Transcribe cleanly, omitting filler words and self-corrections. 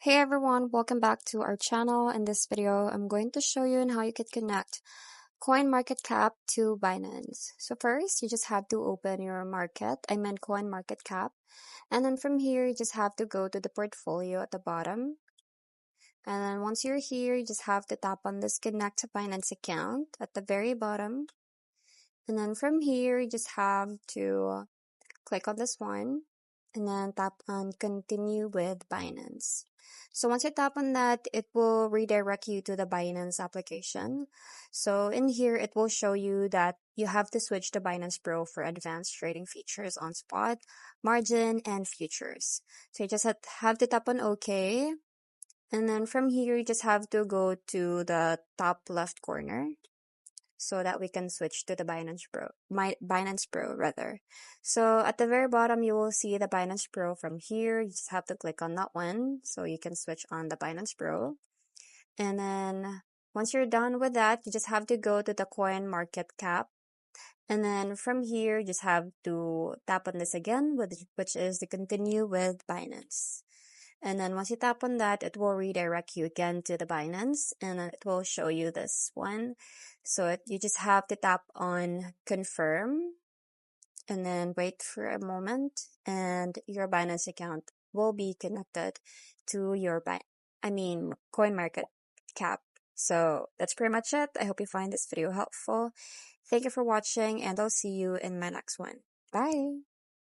Hey everyone, welcome back to our channel. In this video, I'm going to show you on how you can connect CoinMarketCap to Binance. So first, you just have to open your CoinMarketCap. And then from here, you just have to go to the portfolio at the bottom. And then once you're here, you just have to tap on this connect to Binance account at the very bottom. And then from here, you just have to click on this one and then tap on continue with Binance. So once you tap on that, it will redirect you to the Binance application. So in here, it will show you that you have to switch to Binance Pro for advanced trading features on spot, margin, and futures. So you just have to tap on OK. And then from here, you just have to go to the top left corner so that we can switch to the Binance Pro rather. So at the very bottom, you will see the Binance Pro from here. You just have to click on that one so you can switch on the Binance Pro. And then once you're done with that, you just have to go to the Coin Market Cap. And then from here, you just have to tap on this again, which is to continue with Binance. And then once you tap on that, it will redirect you again to the Binance and it will show you this one. So you just have to tap on confirm and then wait for a moment and your Binance account will be connected to your CoinMarketCap. So that's pretty much it. I hope you find this video helpful. Thank you for watching and I'll see you in my next one. Bye!